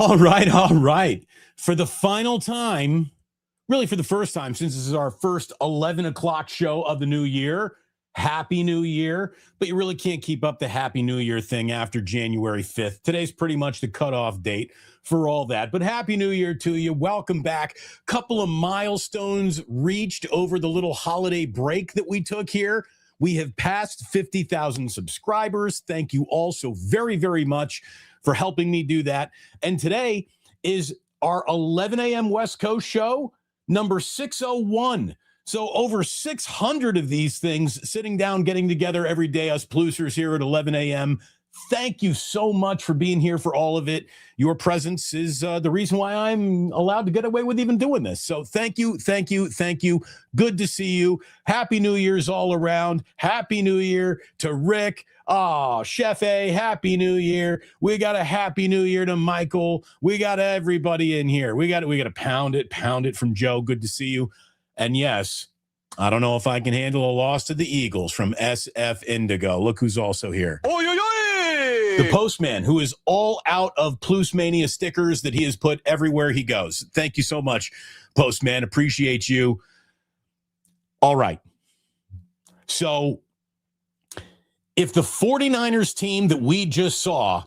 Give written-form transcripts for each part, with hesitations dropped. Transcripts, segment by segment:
All right, all right. For the final time, really for the first time, since this is our first 11 o'clock show of the new year, Happy New Year. But you really can't keep up the Happy New Year thing after January 5th. Today's pretty much the cutoff date for all that. But Happy New Year to you. Welcome back. Couple of milestones reached over the little holiday break that we took here. We have passed 50,000 subscribers. Thank you all so very, very much for helping me do that. And today is our 11 a.m. West Coast show, number 601. So over 600 of these things sitting down, getting together every day, us Plusers here at 11 a.m. Thank you so much for being here for all of it. Your presence is the reason why I'm allowed to get away with even doing this. So thank you, thank you, thank you. Good to see you. Happy New Year's all around. Happy New Year to Rick. Oh, Chef A, Happy New Year. We got a Happy New Year to Michael. We got everybody in here. We got to pound it from Joe. Good to see you. And yes, I don't know if I can handle a loss to the Eagles from SF Indigo. Look who's also here. Oy, oy, oy! The postman, who is all out of Plus Mania stickers that he has put everywhere he goes. Thank you so much, postman. Appreciate you. All right. So if the 49ers team that we just saw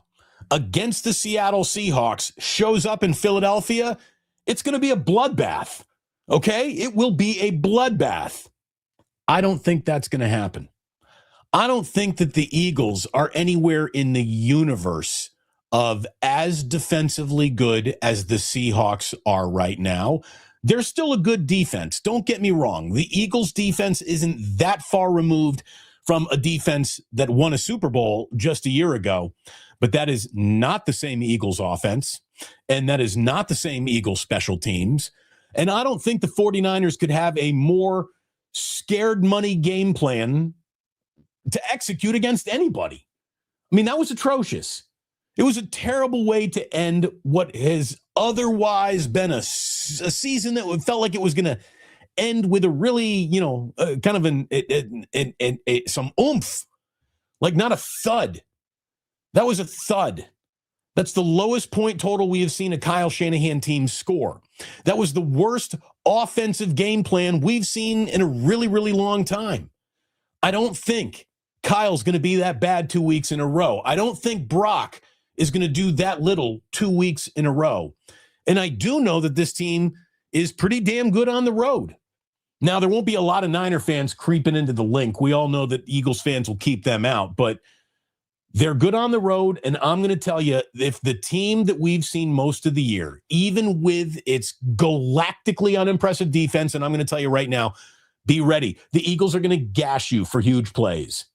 against the Seattle Seahawks shows up in Philadelphia, it's going to be a bloodbath. Okay? It will be a bloodbath. I don't think that's going to happen. I don't think that the Eagles are anywhere in the universe of as defensively good as the Seahawks are right now. They're still a good defense. Don't get me wrong. The Eagles' defense isn't that far removed from a defense that won a Super Bowl just a year ago, but that is not the same Eagles offense, and that is not the same Eagles special teams. And I don't think the 49ers could have a more scared money game plan to execute against anybody. I mean, that was atrocious. It was a terrible way to end what has otherwise been a season that felt like it was going to end with a really, kind of some oomph, like not a thud. That was a thud. That's the lowest point total we have seen a Kyle Shanahan team score. That was the worst offensive game plan we've seen in a really, really long time. I don't think Kyle's going to be that bad 2 weeks in a row. I don't think Brock is going to do that little 2 weeks in a row. And I do know that this team is pretty damn good on the road. Now, there won't be a lot of Niner fans creeping into the link. We all know that Eagles fans will keep them out, but they're good on the road, and I'm going to tell you, if the team that we've seen most of the year, even with its galactically unimpressive defense, and I'm going to tell you right now, be ready. The Eagles are going to gash you for huge plays.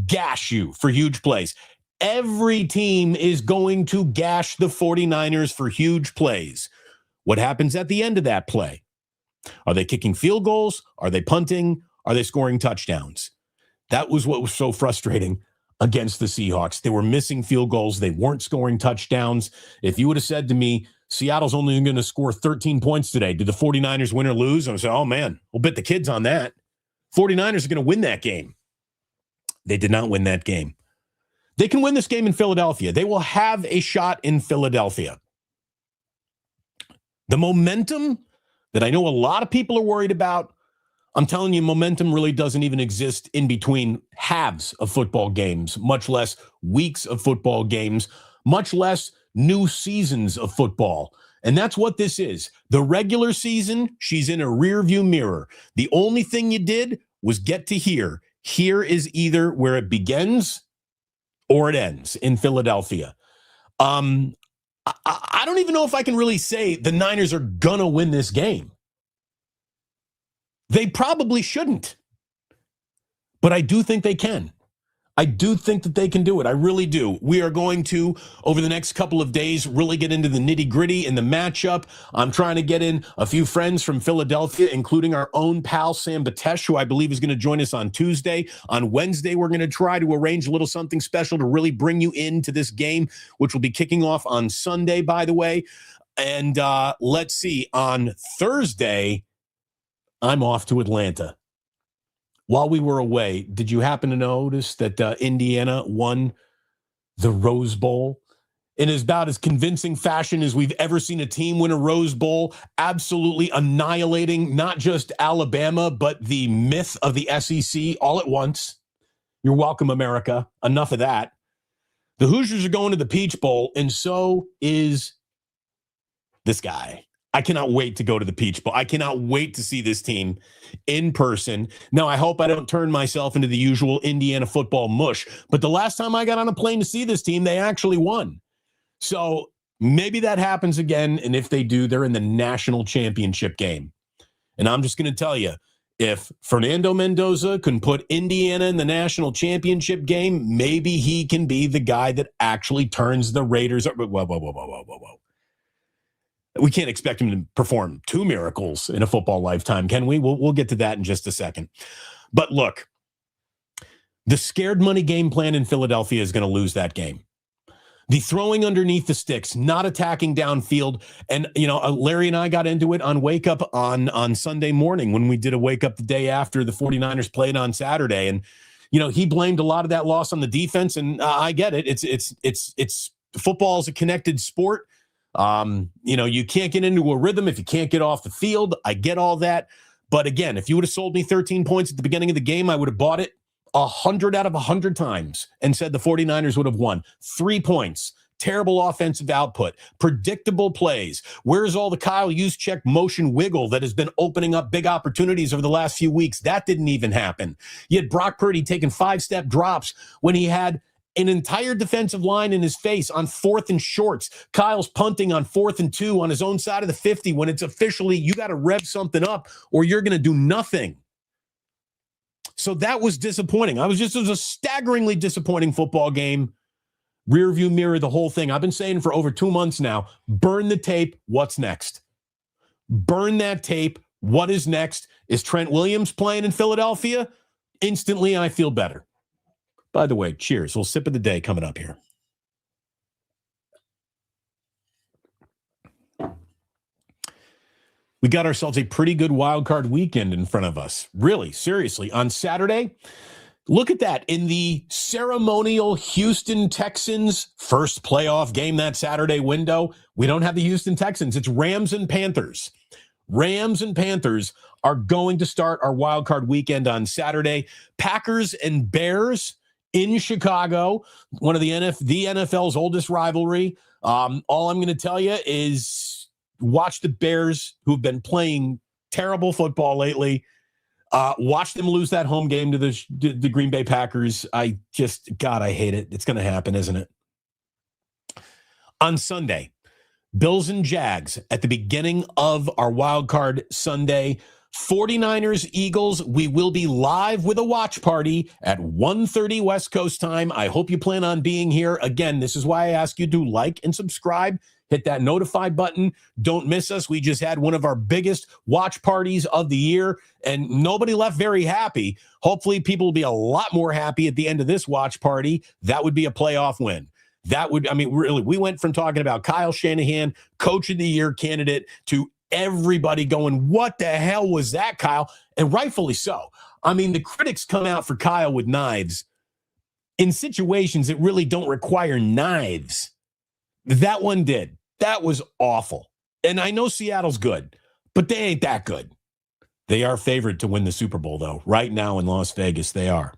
Gash you for huge plays. Every team is going to gash the 49ers for huge plays. What happens at the end of that play? Are they kicking field goals? Are they punting? Are they scoring touchdowns? That was what was so frustrating against the Seahawks. They were missing field goals. They weren't scoring touchdowns. If you would have said to me, Seattle's only going to score 13 points today, did the 49ers win or lose? I would say, oh man, we'll bet the kids on that. 49ers are going to win that game. They did not win that game. They can win this game in Philadelphia. They will have a shot in Philadelphia. The momentum that I know a lot of people are worried about, I'm telling you, momentum really doesn't even exist in between halves of football games, much less weeks of football games, much less new seasons of football. And that's what this is. The regular season, she's in a rearview mirror. The only thing you did was get to here. Here is either where it begins or it ends in Philadelphia. I don't even know if I can really say the Niners are going to win this game. They probably shouldn't, but I do think they can. I do think that they can do it. I really do. We are going to, over the next couple of days, really get into the nitty-gritty and the matchup. I'm trying to get in a few friends from Philadelphia, including our own pal, Sam Batesh, who I believe is going to join us on Tuesday. On Wednesday, we're going to try to arrange a little something special to really bring you into this game, which will be kicking off on Sunday, by the way. And let's see, on Thursday, I'm off to Atlanta. While we were away, did you happen to notice that Indiana won the Rose Bowl in about as convincing fashion as we've ever seen a team win a Rose Bowl, absolutely annihilating not just Alabama, but the myth of the SEC all at once. You're welcome, America. Enough of that. The Hoosiers are going to the Peach Bowl, and so is this guy. I cannot wait to go to the Peach Bowl. I cannot wait to see this team in person. Now, I hope I don't turn myself into the usual Indiana football mush, but the last time I got on a plane to see this team, they actually won. So maybe that happens again, and if they do, they're in the national championship game. And I'm just going to tell you, if Fernando Mendoza can put Indiana in the national championship game, maybe he can be the guy that actually turns the Raiders. Whoa. We can't expect him to perform 2 miracles in a football lifetime, can we? We'll get to that in just a second. But look, the scared money game plan in Philadelphia is going to lose that game. The throwing underneath the sticks, not attacking downfield. And, Larry and I got into it on Wake Up on Sunday morning when we did a Wake Up the day after the 49ers played on Saturday. And, he blamed a lot of that loss on the defense. And I get it. It's football is a connected sport. You can't get into a rhythm if you can't get off the field. I get all that. But again, if you would have sold me 13 points at the beginning of the game, I would have bought it 100 out of 100 times and said the 49ers would have won. 3 points, terrible offensive output, predictable plays. Where's all the Kyle Juszczyk motion wiggle that has been opening up big opportunities over the last few weeks? That didn't even happen. You had Brock Purdy taking 5-step drops when he had an entire defensive line in his face on 4th and shorts. Kyle's punting on 4th and 2 on his own side of the 50 when it's officially you got to rev something up or you're going to do nothing. So that was disappointing. It was a staggeringly disappointing football game. Rear view mirror, the whole thing. I've been saying for over 2 months now, burn the tape. What's next? Burn that tape. What is next? Is Trent Williams playing in Philadelphia? Instantly, I feel better. By the way, cheers. We'll sip of the day coming up here. We got ourselves a pretty good wild card weekend in front of us. Really, seriously. On Saturday, look at that. In the ceremonial Houston Texans first playoff game that Saturday window, we don't have the Houston Texans. It's Rams and Panthers. Rams and Panthers are going to start our wild card weekend on Saturday. Packers and Bears in Chicago, one of the NFL's oldest rivalry. All I'm going to tell you is watch the Bears, who've been playing terrible football lately. Watch them lose that home game to the Green Bay Packers. I hate it. It's going to happen, isn't it? On Sunday, Bills and Jags at the beginning of our wild card Sunday. 49ers, Eagles, we will be live with a watch party at 1:30 West Coast time. I hope you plan on being here. Again, this is why I ask you to like and subscribe. Hit that notify button. Don't miss us. We just had one of our biggest watch parties of the year, and nobody left very happy. Hopefully, people will be a lot more happy at the end of this watch party. That would be a playoff win. Really, we went from talking about Kyle Shanahan, Coach of the Year candidate, to everybody going, what the hell was that, Kyle? And rightfully so. The critics come out for Kyle with knives in situations that really don't require knives. That one did. That was awful. And I know Seattle's good, but they ain't that good. They are favored to win the Super Bowl, though. Right now in Las Vegas, they are.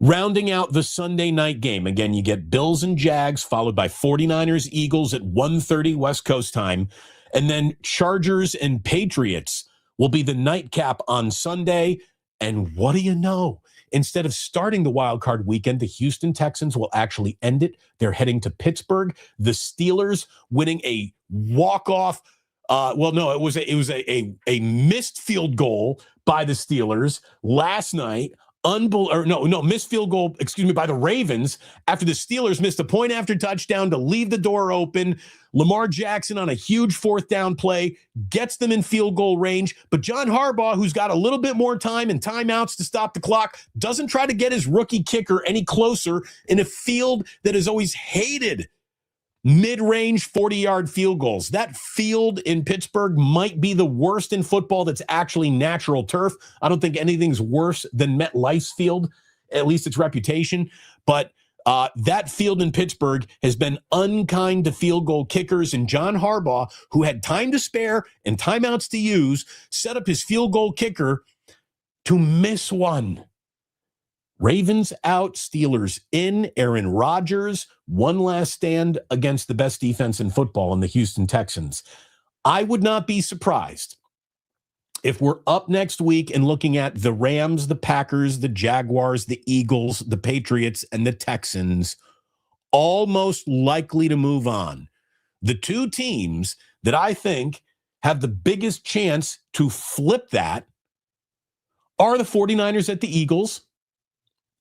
Rounding out the Sunday night game, again, you get Bills and Jags, followed by 49ers, Eagles at 1:30 West Coast time. And then Chargers and Patriots will be the nightcap on Sunday. And what do you know? Instead of starting the wild card weekend, the Houston Texans will actually end it. They're heading to Pittsburgh. The Steelers winning a walk-off. It was a missed field goal by the Steelers last night. Missed field goal, by the Ravens after the Steelers missed a point after touchdown to leave the door open. Lamar Jackson on a huge 4th down play gets them in field goal range. But John Harbaugh, who's got a little bit more time and timeouts to stop the clock, doesn't try to get his rookie kicker any closer in a field that has always hated mid-range 40-yard field goals. That field in Pittsburgh might be the worst in football that's actually natural turf. I don't think anything's worse than MetLife's field, at least its reputation. But That field in Pittsburgh has been unkind to field goal kickers, and John Harbaugh, who had time to spare and timeouts to use, set up his field goal kicker to miss one. Ravens out, Steelers in. Aaron Rodgers, one last stand against the best defense in football in the Houston Texans. I would not be surprised if we're up next week and looking at the Rams, the Packers, the Jaguars, the Eagles, the Patriots, and the Texans, all most likely to move on. The two teams that I think have the biggest chance to flip that are the 49ers at the Eagles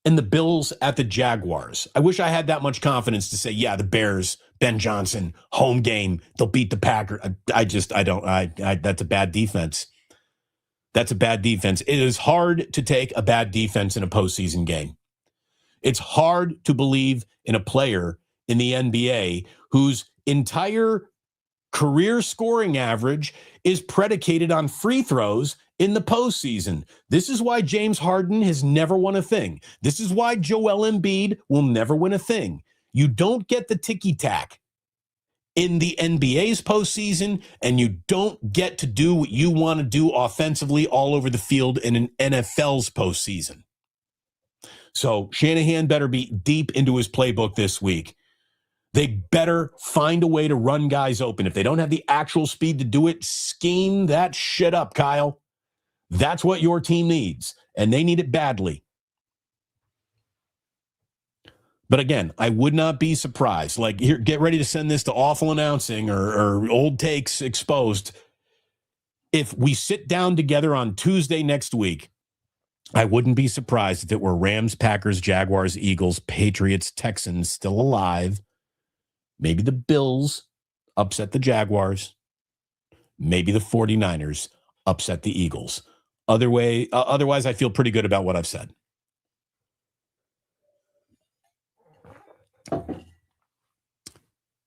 and the Bills at the Jaguars. I wish I had that much confidence to say, yeah, the Bears, Ben Johnson, home game, they'll beat the Packers. I don't. That's a bad defense. That's a bad defense. It is hard to take a bad defense in a postseason game. It's hard to believe in a player in the NBA whose entire career scoring average is predicated on free throws in the postseason. This is why James Harden has never won a thing. This is why Joel Embiid will never win a thing. You don't get the ticky-tack in the NBA's postseason, and you don't get to do what you want to do offensively all over the field in an NFL's postseason. So Shanahan better be deep into his playbook this week. They better find a way to run guys open. If they don't have the actual speed to do it, scheme that shit up, Kyle. That's what your team needs, and they need it badly. But again, I would not be surprised. Like, here, get ready to send this to Awful Announcing or Old Takes Exposed. If we sit down together on Tuesday next week, I wouldn't be surprised if it were Rams, Packers, Jaguars, Eagles, Patriots, Texans still alive. Maybe the Bills upset the Jaguars. Maybe the 49ers upset the Eagles. Otherwise, I feel pretty good about what I've said.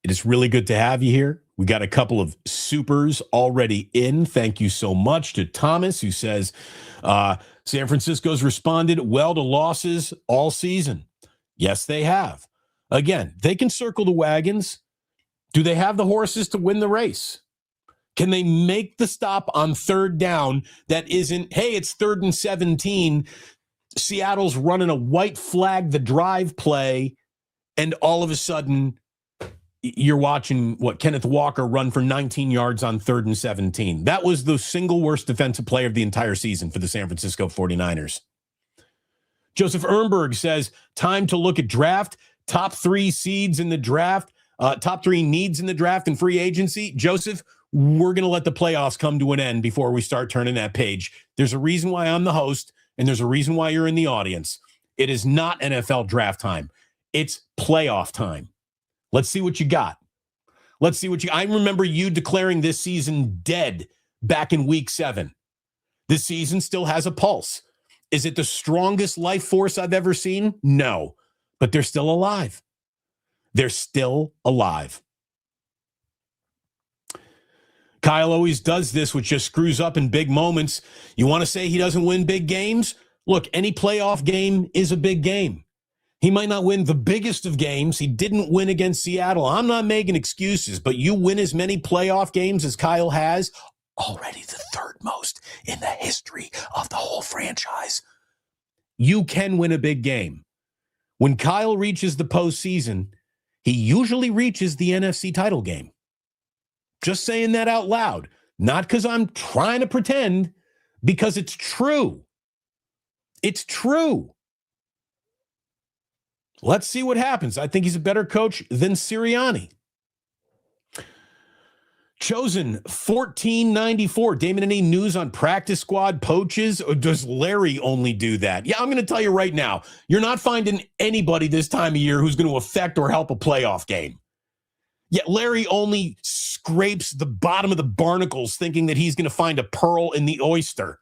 It is really good to have you here. We got a couple of supers already in. Thank you so much to Thomas, who says, San Francisco's responded well to losses all season. Yes, they have. Again, they can circle the wagons. Do they have the horses to win the race? Can they make the stop on third down that isn't, hey, it's 3rd and 17. Seattle's running a white flag, the drive play, and all of a sudden you're watching Kenneth Walker run for 19 yards on 3rd and 17. That was the single worst defensive player of the entire season for the San Francisco 49ers. Joseph Ehrenberg says, time to look at draft, top 3 seeds in the draft, top 3 needs in the draft and free agency. Joseph, we're going to let the playoffs come to an end before we start turning that page. There's a reason why I'm the host, and there's a reason why you're in the audience. It is not NFL draft time. It's playoff time. Let's see what you got. I remember you declaring this season dead back in week 7. This season still has a pulse. Is it the strongest life force I've ever seen? No, but they're still alive. They're still alive. Kyle always does this, which just screws up in big moments. You want to say he doesn't win big games? Look, any playoff game is a big game. He might not win the biggest of games. He didn't win against Seattle. I'm not making excuses, but you win as many playoff games as Kyle has, already the 3rd most in the history of the whole franchise. You can win a big game. When Kyle reaches the postseason, he usually reaches the NFC title game. Just saying that out loud. Not because I'm trying to pretend, because it's true. It's true. Let's see what happens. I think he's a better coach than Sirianni. Chosen 1494. Damon, any news on practice squad poaches, or does Larry only do that? Yeah, I'm going to tell you right now, you're not finding anybody this time of year who's going to affect or help a playoff game. Yet Larry only scrapes the bottom of the barnacles thinking that he's going to find a pearl in the oyster.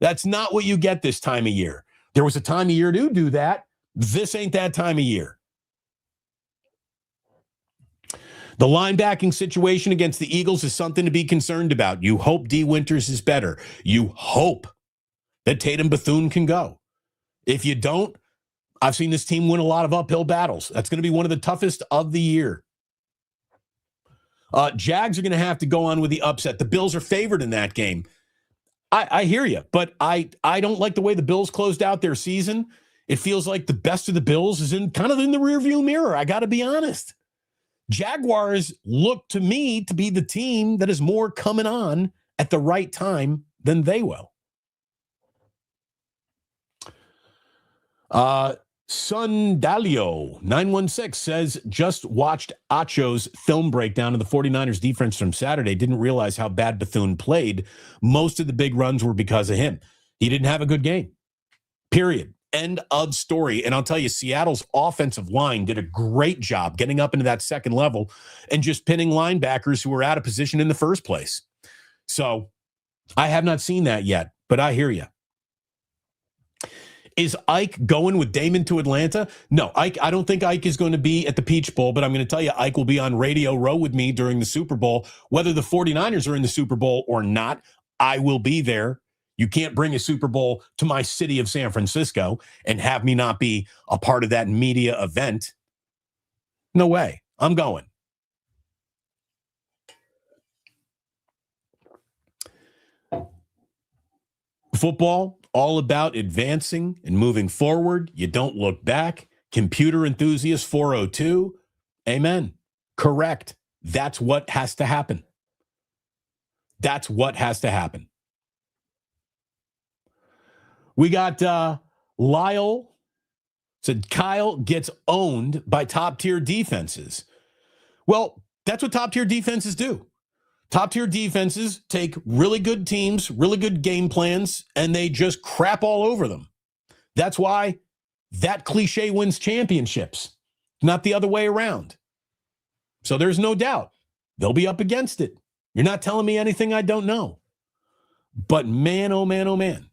That's not what you get this time of year. There was a time of year to do that. This ain't that time of year. The linebacking situation against the Eagles is something to be concerned about. You hope D. Winters is better. You hope that Tatum Bethune can go. If you don't, I've seen this team win a lot of uphill battles. That's going to be one of the toughest of the year. Jags are going to have to go on with the upset. The Bills are favored in that game. I hear you, but I don't like the way the Bills closed out their season. It feels like the best of the Bills is in the rearview mirror. I got to be honest. Jaguars look to me to be the team that is more coming on at the right time than they will. Sundalio 916 says, just watched Acho's film breakdown of the 49ers defense from Saturday. Didn't realize how bad Bethune played. Most of the big runs were because of him. He didn't have a good game. Period. End of story. And I'll tell you, Seattle's offensive line did a great job getting up into that second level and just pinning linebackers who were out of position in the first place. So I have not seen that yet, but I hear you. Is Ike going with Damon to Atlanta? No, I don't think Ike is going to be at the Peach Bowl, but I'm going to tell you, Ike will be on Radio Row with me during the Super Bowl. Whether the 49ers are in the Super Bowl or not, I will be there. You can't bring a Super Bowl to my city of San Francisco and have me not be a part of that media event. No way. I'm going. Football, all about advancing and moving forward. You don't look back. Computer enthusiast 402. Amen. Correct. That's what has to happen. That's what has to happen. We got Lyle said Kyle gets owned by top-tier defenses. Well, that's what top-tier defenses do. Top-tier defenses take really good teams, really good game plans, and they just crap all over them. That's why that cliche wins championships, not the other way around. So there's no doubt they'll be up against it. You're not telling me anything I don't know. But man, oh man, oh man.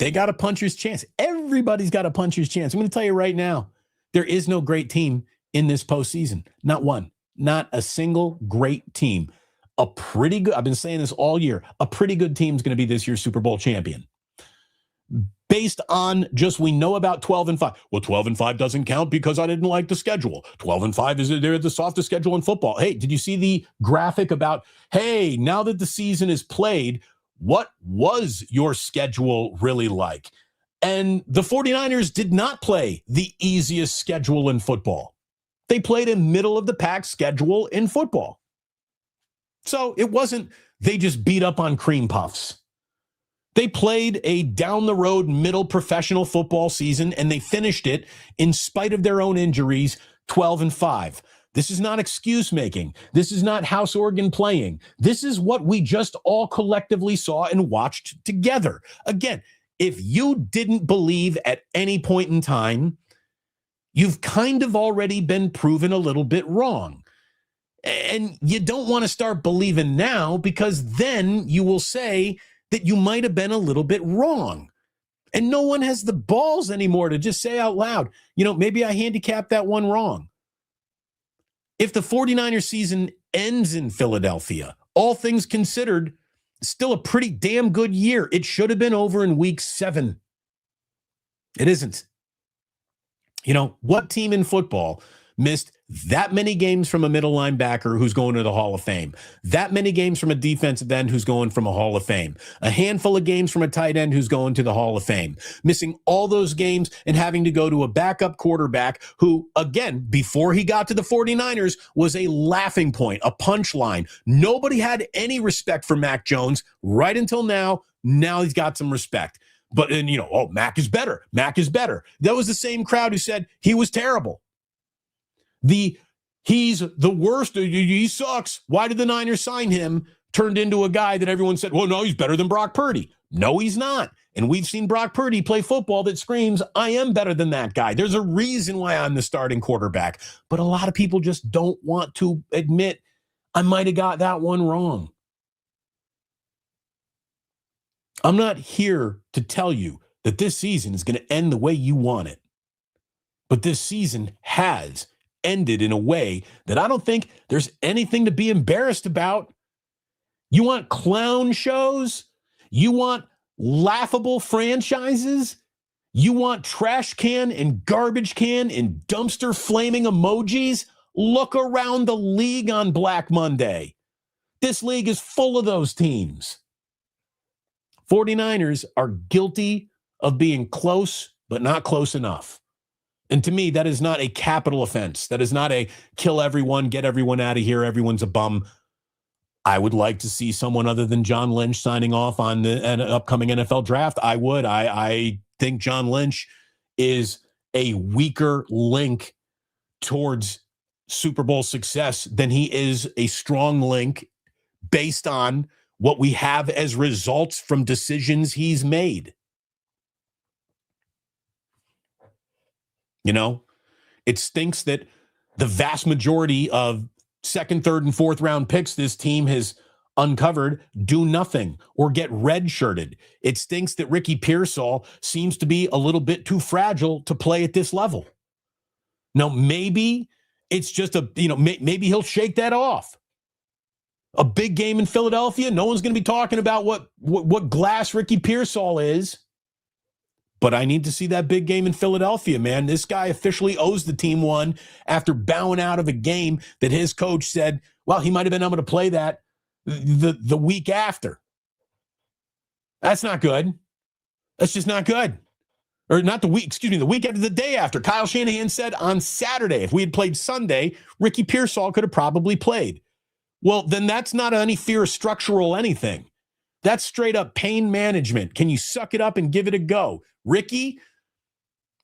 They got a puncher's chance. Everybody's got a puncher's chance. I'm going to tell you right now, there is no great team in this postseason. Not one. Not a single great team. A pretty good, I've been saying this all year, a pretty good team is going to be this year's Super Bowl champion. Based on just we know about 12-5. Well, 12-5 doesn't count because I didn't like the schedule. 12-5 is they're the softest schedule in football. Hey, did you see the graphic about, hey, now that the season is played, what was your schedule really like? And the 49ers did not play the easiest schedule in football. They played a middle-of-the-pack schedule in football. So it wasn't they just beat up on cream puffs. They played a down-the-road middle professional football season, and they finished it, in spite of their own injuries, 12-5. This is not excuse-making. This is not house organ playing. This is what we just all collectively saw and watched together. Again, if you didn't believe at any point in time, you've kind of already been proven a little bit wrong. And you don't want to start believing now because then you will say that you might have been a little bit wrong. And no one has the balls anymore to just say out loud, maybe I handicapped that one wrong. If the 49ers season ends in Philadelphia, all things considered, still a pretty damn good year. It should have been over in week 7. It isn't. What team in football missed that many games from a middle linebacker who's going to the Hall of Fame, that many games from a defensive end who's going from a Hall of Fame, a handful of games from a tight end who's going to the Hall of Fame, missing all those games and having to go to a backup quarterback who, again, before he got to the 49ers, was a laughing point, a punchline. Nobody had any respect for Mac Jones right until now. Now he's got some respect. But then, Mac is better. Mac is better. That was the same crowd who said he was terrible. He's the worst. He sucks. Why did the Niners sign him? Turned into a guy that everyone said, well, no, he's better than Brock Purdy. No, he's not. And we've seen Brock Purdy play football that screams, I am better than that guy. There's a reason why I'm the starting quarterback. But a lot of people just don't want to admit, I might have got that one wrong. I'm not here to tell you that this season is going to end the way you want it. But this season has ended in a way that I don't think there's anything to be embarrassed about. You want clown shows? You want laughable franchises? You want trash can and garbage can and dumpster flaming emojis? Look around the league on Black Monday. This league is full of those teams. 49ers are guilty of being close, but not close enough. And to me, that is not a capital offense. That is not a kill everyone, get everyone out of here, everyone's a bum. I would like to see someone other than John Lynch signing off on an upcoming NFL draft. I would. I think John Lynch is a weaker link towards Super Bowl success than he is a strong link based on what we have as results from decisions he's made. You know, it stinks that the vast majority of second, third, and fourth round picks this team has uncovered do nothing or get redshirted. It stinks that Ricky Pearsall seems to be a little bit too fragile to play at this level. Now, maybe it's just maybe he'll shake that off. A big game in Philadelphia, no one's going to be talking about what glass Ricky Pearsall is. But I need to see that big game in Philadelphia, man. This guy officially owes the team one after bowing out of a game that his coach said, well, he might have been able to play that the week after. That's not good. That's just not good. Or not the week, the week after, the day after. Kyle Shanahan said on Saturday, if we had played Sunday, Ricky Pearsall could have probably played. Well, then that's not any fear of structural anything. That's straight up pain management. Can you suck it up and give it a go? Ricky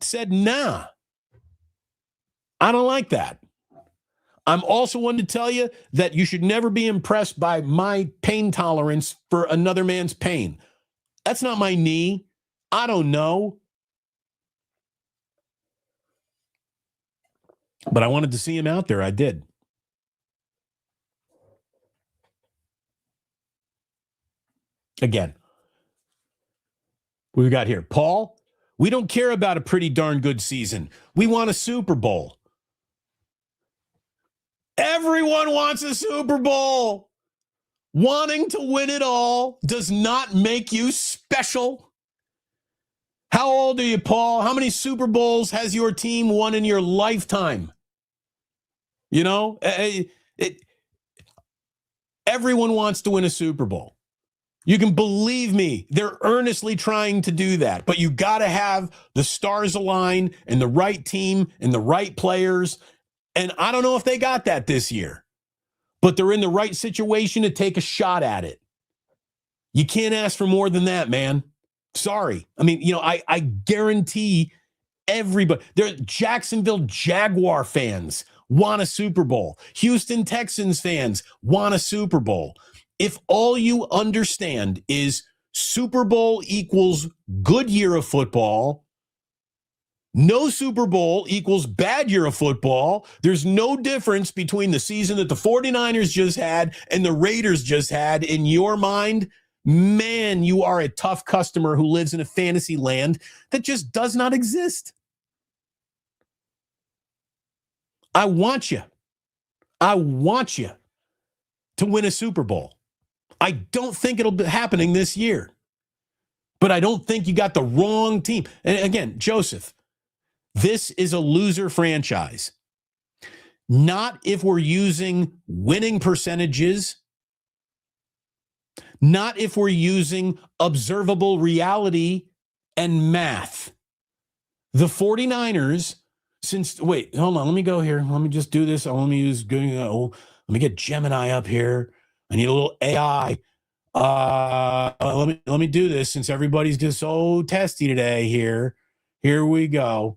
said, nah, I don't like that. I'm also one to tell you that you should never be impressed by my pain tolerance for another man's pain. That's not my knee. I don't know. But I wanted to see him out there. I did. Again, what we got here? Paul, we don't care about a pretty darn good season. We want a Super Bowl. Everyone wants a Super Bowl. Wanting to win it all does not make you special. How old are you, Paul? How many Super Bowls has your team won in your lifetime? You know, everyone wants to win a Super Bowl. You can believe me, they're earnestly trying to do that. But you got to have the stars align and the right team and the right players. And I don't know if they got that this year. But they're in the right situation to take a shot at it. You can't ask for more than that, man. Sorry. I mean, I guarantee everybody, Jacksonville Jaguar fans want a Super Bowl. Houston Texans fans want a Super Bowl. If all you understand is Super Bowl equals good year of football, no Super Bowl equals bad year of football, there's no difference between the season that the 49ers just had and the Raiders just had in your mind, man, you are a tough customer who lives in a fantasy land that just does not exist. I want you to win a Super Bowl. I don't think it'll be happening this year. But I don't think you got the wrong team. And again, Joseph, this is a loser franchise. Not if we're using winning percentages. Not if we're using observable reality and math. The 49ers, wait, hold on, let me go here. Let me just do this. Let me get Gemini up here. I need a little AI. Let me do this since everybody's just so testy today here. Here we go.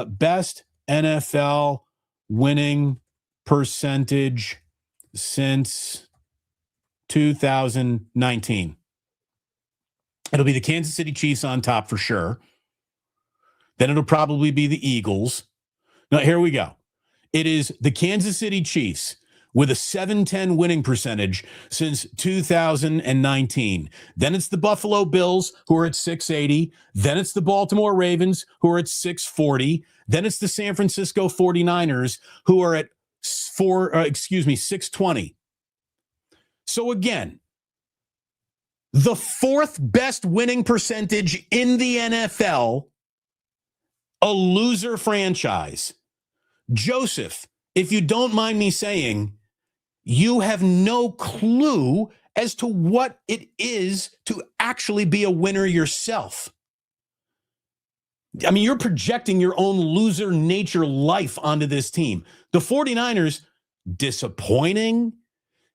Best NFL winning percentage since 2019. It'll be the Kansas City Chiefs on top for sure. Then it'll probably be the Eagles. Now, here we go. It is the Kansas City Chiefs with a 710 winning percentage since 2019. Then it's the Buffalo Bills, who are at 680. Then it's the Baltimore Ravens, who are at 640. Then it's the San Francisco 49ers, who are at 620. So again, the fourth best winning percentage in the NFL A loser franchise. Joseph, if you don't mind me saying, you have no clue as to what it is to actually be a winner yourself. I mean, you're projecting your own loser nature life onto this team. The 49ers, disappointing.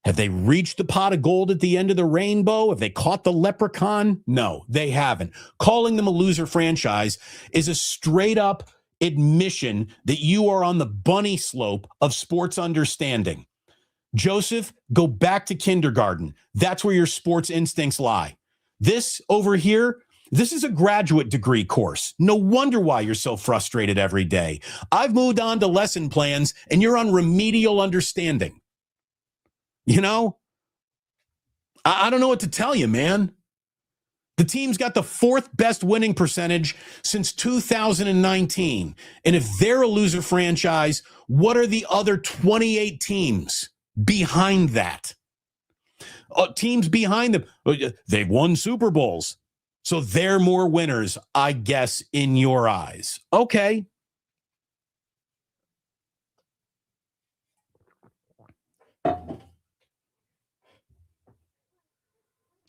Have they reached the pot of gold at the end of the rainbow? Have they caught the leprechaun? No, they haven't. Calling them a loser franchise is a straight up admission that you are on the bunny slope of sports understanding. Joseph, go back to kindergarten. That's where your sports instincts lie. This over here, this is a graduate degree course. No wonder why you're so frustrated every day. I've moved on to lesson plans, and you're on remedial understanding. You know, I don't know what to tell you, man. The team's got the 4th best winning percentage since 2019. And if they're a loser franchise, what are the other 28 teams behind that? Teams behind them, they've won Super Bowls. So they're more winners, I guess, in your eyes. Okay.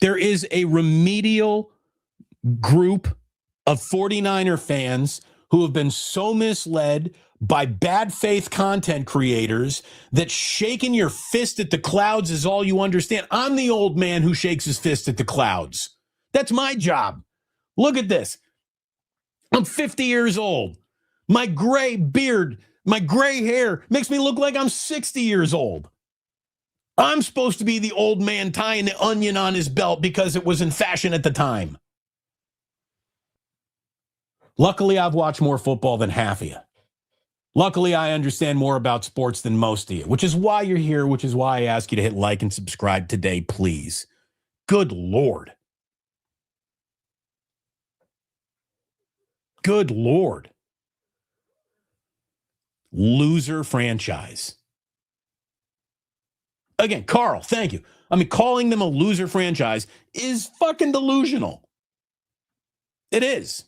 There is a remedial group of 49er fans who have been so misled by bad faith content creators that shaking your fist at the clouds is all you understand. I'm the old man who shakes his fist at the clouds. That's my job. Look at this. I'm 50 years old. My gray beard, my gray hair makes me look like I'm 60 years old. I'm supposed to be the old man tying the onion on his belt because it was in fashion at the time. Luckily, I've watched more football than half of you. Luckily, I understand more about sports than most of you, which is why you're here, which is why I ask you to hit like and subscribe today, please. Good Lord. Good Lord. Loser franchise. Again, Carl, thank you. I mean, calling them a loser franchise is fucking delusional. It is.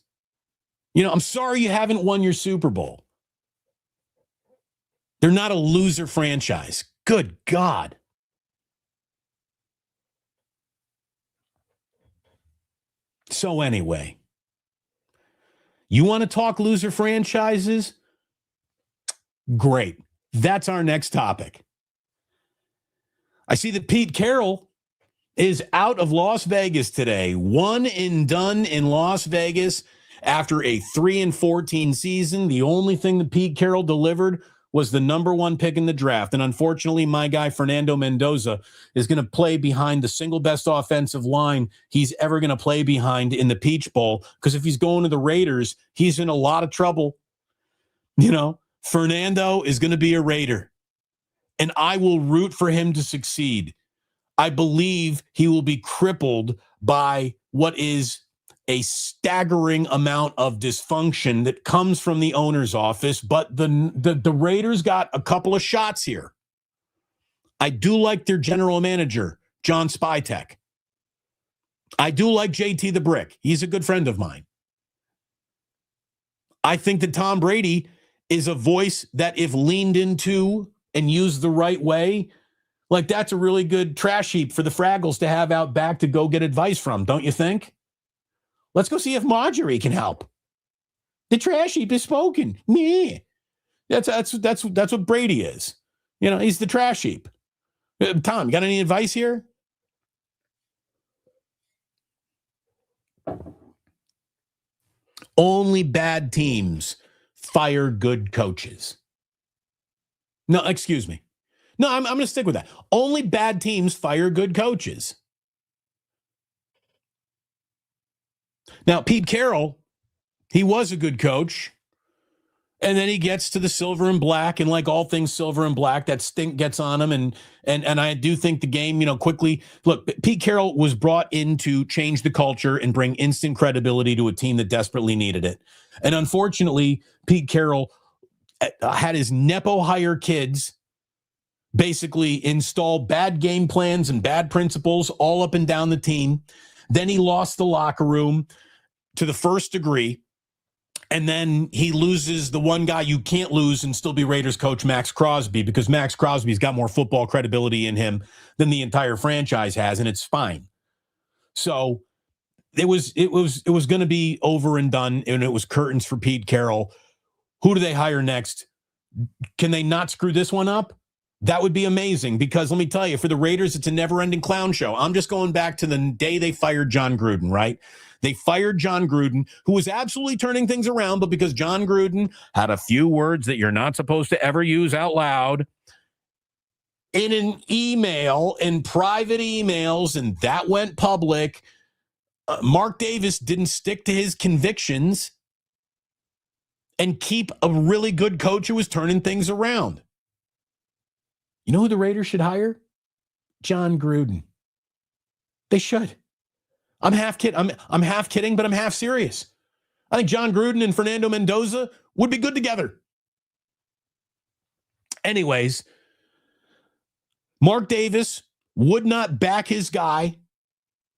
You know, I'm sorry you haven't won your Super Bowl. They're not a loser franchise. Good God. So anyway, you want to talk loser franchises? Great. That's our next topic. I see that Pete Carroll is out of Las Vegas today. One and done in Las Vegas after a 3-14 season. The only thing that Pete Carroll delivered was the number 1 pick in the draft. And unfortunately, my guy, Fernando Mendoza, is going to play behind the single best offensive line he's ever going to play behind in the Peach Bowl. Because if he's going to the Raiders, he's in a lot of trouble. You know, Fernando is going to be a Raider. And I will root for him to succeed. I believe he will be crippled by what is a staggering amount of dysfunction that comes from the owner's office. But the Raiders got a couple of shots here. I do like their general manager, John Spytek. I do like JT the Brick. He's a good friend of mine. I think that Tom Brady is a voice that, if leaned into and used the right way, like, that's a really good trash heap for the Fraggles to have out back to go get advice from, don't you think? Let's go see if Marjorie can help. The trash heap is spoken. Meh. That's what Brady is. You know, he's the trash heap. Tom, you got any advice here? Only bad teams fire good coaches. No, excuse me. No, I'm going to stick with that. Only bad teams fire good coaches. Now, Pete Carroll, he was a good coach. And then he gets to the silver and black, and like all things silver and black, that stink gets on him. And I do think the game, you know, quickly. Look, Pete Carroll was brought in to change the culture and bring instant credibility to a team that desperately needed it. And unfortunately, Pete Carroll had his Nepo hire kids basically install bad game plans and bad principles all up and down the team. Then he lost the locker room to the first degree. And then he loses the one guy you can't lose and still be Raiders coach, Max Crosby, because Max Crosby's got more football credibility in him than the entire franchise has, and it's fine. So it was going to be over and done, and it was curtains for Pete Carroll. Who do they hire next? Can they not screw this one up? That would be amazing, because let me tell you, for the Raiders, it's a never-ending clown show. I'm just going back to the day they fired John Gruden, right? They fired John Gruden, who was absolutely turning things around, but because John Gruden had a few words that you're not supposed to ever use out loud in an email, in private emails, and that went public, Mark Davis didn't stick to his convictions and keep a really good coach who was turning things around. You know who the Raiders should hire? John Gruden. They should. I'm half kidding, but I'm half serious. I think John Gruden and Fernando Mendoza would be good together. Anyways, Mark Davis would not back his guy,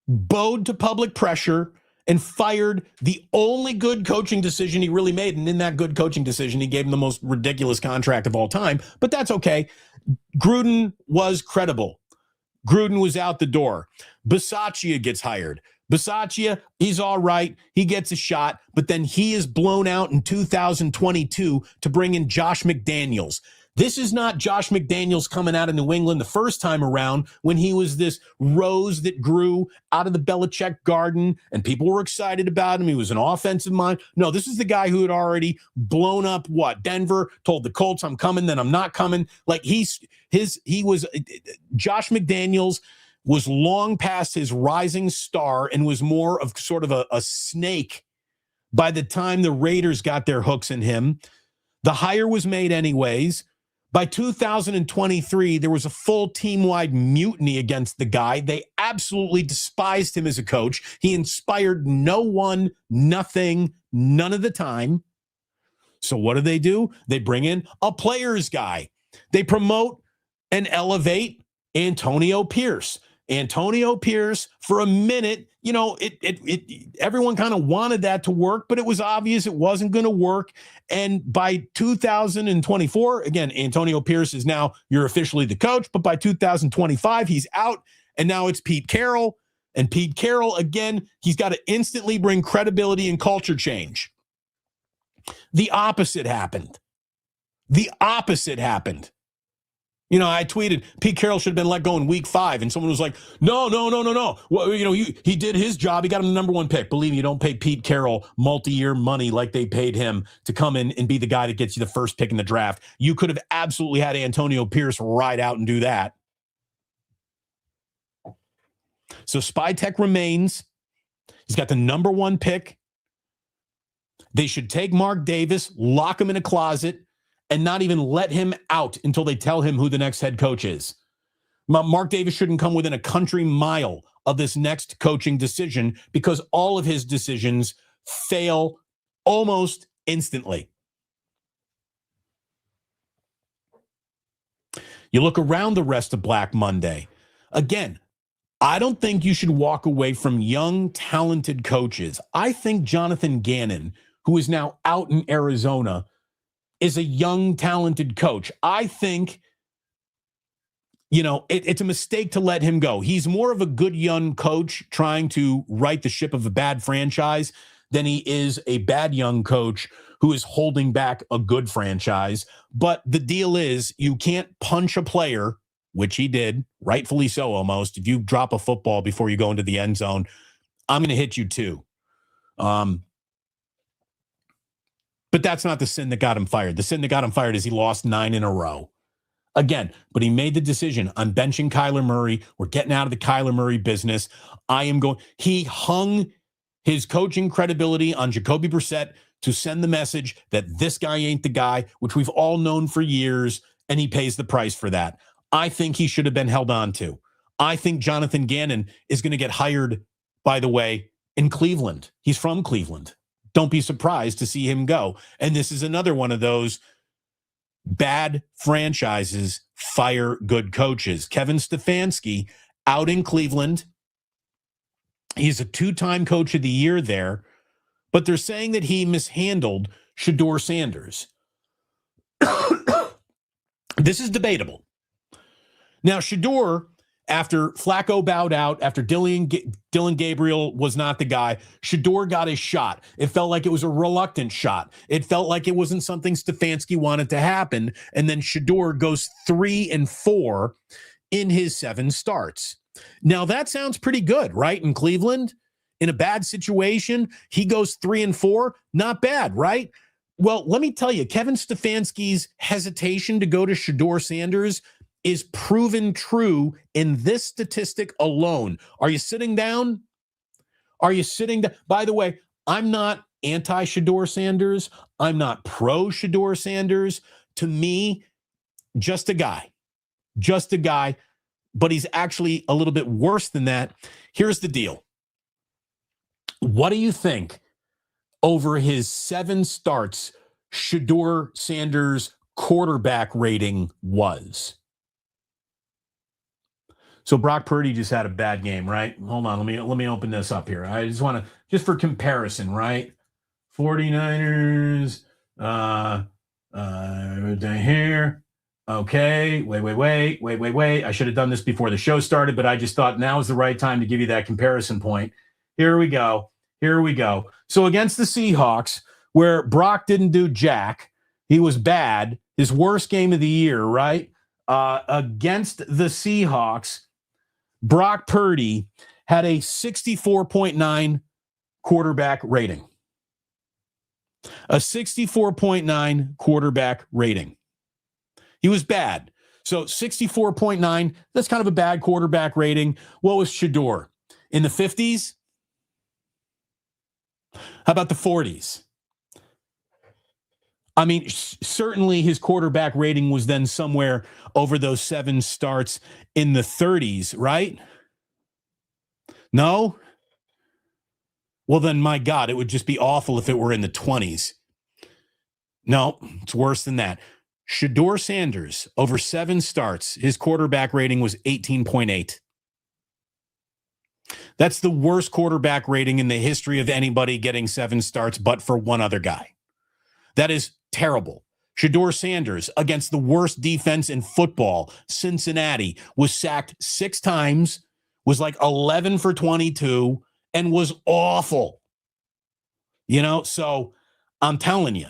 bowed to public pressure, and fired the only good coaching decision he really made. And in that good coaching decision, he gave him the most ridiculous contract of all time. But that's okay. Gruden was credible. Gruden was out the door. Bisaccia gets hired. Bisaccia, he's all right. He gets a shot, but then he is blown out in 2022 to bring in Josh McDaniels. This is not Josh McDaniels coming out of New England the first time around when he was this rose that grew out of the Belichick garden and people were excited about him. He was an offensive mind. No, this is the guy who had already blown up Denver, told the Colts, I'm coming, then I'm not coming. Like Josh McDaniels was long past his rising star and was more of sort of a snake by the time the Raiders got their hooks in him. The hire was made anyways. By 2023, there was a full team-wide mutiny against the guy. They absolutely despised him as a coach. He inspired no one, nothing, none of the time. So what do? They bring in a player's guy. They promote and elevate Antonio Pierce. Antonio Pierce, for a minute, everyone kind of wanted that to work, but it was obvious it wasn't going to work. And by 2024, again, Antonio Pierce is now, you're officially the coach, but by 2025, he's out, and now it's Pete Carroll. And Pete Carroll, again, he's got to instantly bring credibility and culture change. The opposite happened. I tweeted Pete Carroll should have been let go in week 5, and someone was like, no. Well, he did his job. He got him the number 1 pick. Believe me, you don't pay Pete Carroll multi-year money like they paid him to come in and be the guy that gets you the first pick in the draft. You could have absolutely had Antonio Pierce ride out and do that. So Spytek remains. He's got the number 1 pick. They should take Mark Davis, lock him in a closet, and not even let him out until they tell him who the next head coach is. Mark Davis shouldn't come within a country mile of this next coaching decision because all of his decisions fail almost instantly. You look around the rest of Black Monday. Again, I don't think you should walk away from young, talented coaches. I think Jonathan Gannon, who is now out in Arizona, is a young, talented coach. I think, it's a mistake to let him go. He's more of a good young coach trying to right the ship of a bad franchise than he is a bad young coach who is holding back a good franchise. But the deal is you can't punch a player, which he did, rightfully so almost. If you drop a football before you go into the end zone, I'm going to hit you too. But that's not the sin that got him fired. The sin that got him fired is he lost 9 in a row. Again, but he made the decision. I'm benching Kyler Murray. We're getting out of the Kyler Murray business. He hung his coaching credibility on Jacoby Brissett to send the message that this guy ain't the guy, which we've all known for years, and he pays the price for that. I think he should have been held on to. I think Jonathan Gannon is going to get hired, by the way, in Cleveland. He's from Cleveland. Don't be surprised to see him go. And this is another one of those bad franchises fire good coaches. Kevin Stefanski out in Cleveland. He's a 2-time coach of the year there. but they're saying that he mishandled Shedeur Sanders. This is debatable. Now, Shedeur, after Flacco bowed out, after Dillon Gabriel was not the guy, Shedeur got his shot. It felt like it was a reluctant shot. It felt like it wasn't something Stefanski wanted to happen. And then Shedeur goes 3-4 in his 7 starts. Now, that sounds pretty good, right? In Cleveland, in a bad situation, he goes 3-4. Not bad, right? Well, let me tell you, Kevin Stefanski's hesitation to go to Shedeur Sanders is proven true in this statistic alone. Are you sitting down? Are you sitting down? By the way, I'm not anti-Shedeur Sanders. I'm not pro-Shedeur Sanders. To me, just a guy, but he's actually a little bit worse than that. Here's the deal. What do you think over his 7 starts, Shedeur Sanders' quarterback rating was? So Brock Purdy just had a bad game, right? Hold on, let me open this up here. I just want to, just for comparison, right? 49ers, here. Okay, wait. I should have done this before the show started, but I just thought now is the right time to give you that comparison point. Here we go. So against the Seahawks, where Brock didn't do jack, he was bad, his worst game of the year, right? Against the Seahawks, Brock Purdy had a 64.9 quarterback rating. A 64.9 quarterback rating. He was bad. So 64.9, that's kind of a bad quarterback rating. What was Shedeur? In the 50s? How about the 40s? I mean, certainly his quarterback rating was then somewhere over those 7 starts in the 30s, right? No? Well, then, my God, it would just be awful if it were in the 20s. No, it's worse than that. Shedeur Sanders, over 7 starts, his quarterback rating was 18.8. That's the worst quarterback rating in the history of anybody getting 7 starts, but for one other guy. That is terrible. Shedeur Sanders, against the worst defense in football, Cincinnati, was sacked 6 times, was like 11 for 22, and was awful. So I'm telling you,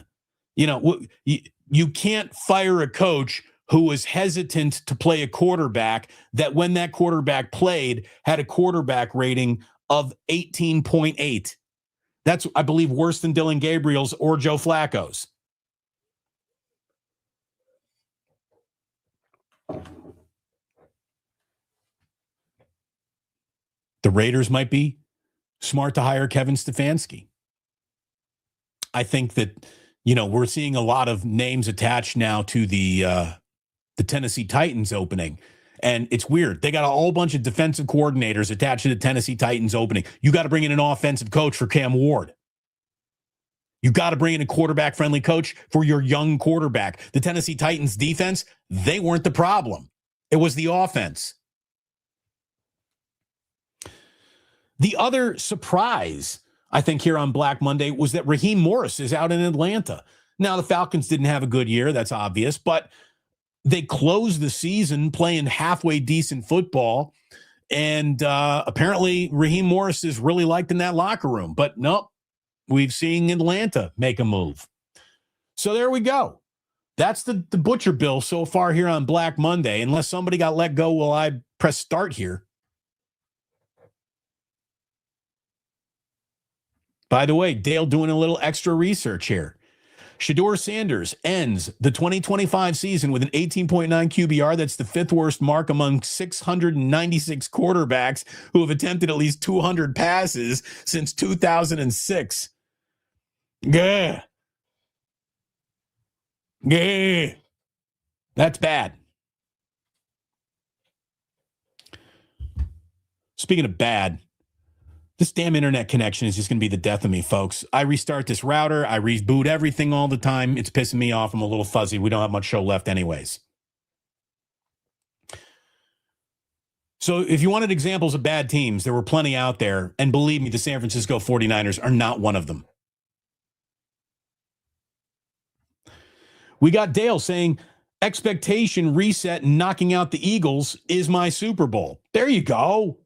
you can't fire a coach who was hesitant to play a quarterback that when that quarterback played had a quarterback rating of 18.8. That's, I believe, worse than Dillon Gabriel's or Joe Flacco's. The Raiders might be smart to hire Kevin Stefanski. I think that, we're seeing a lot of names attached now to the Tennessee Titans opening. And it's weird. They got a whole bunch of defensive coordinators attached to the Tennessee Titans opening. You got to bring in an offensive coach for Cam Ward. You got to bring in a quarterback-friendly coach for your young quarterback. The Tennessee Titans defense, they weren't the problem. It was the offense. The other surprise, I think, here on Black Monday was that Raheem Morris is out in Atlanta. Now, the Falcons didn't have a good year. That's obvious. But they closed the season playing halfway decent football. And apparently Raheem Morris is really liked in that locker room. But nope, we've seen Atlanta make a move. So there we go. That's the butcher bill so far here on Black Monday. Unless somebody got let go while I press start here. By the way, Dale doing a little extra research here. Shedeur Sanders ends the 2025 season with an 18.9 QBR. That's the 5th worst mark among 696 quarterbacks who have attempted at least 200 passes since 2006. Yeah. That's bad. Speaking of bad, this damn internet connection is just going to be the death of me, folks. I restart this router. I reboot everything all the time. It's pissing me off. I'm a little fuzzy. We don't have much show left anyways. So if you wanted examples of bad teams, there were plenty out there. And believe me, the San Francisco 49ers are not one of them. We got Dale saying, expectation reset and knocking out the Eagles is my Super Bowl. There you go.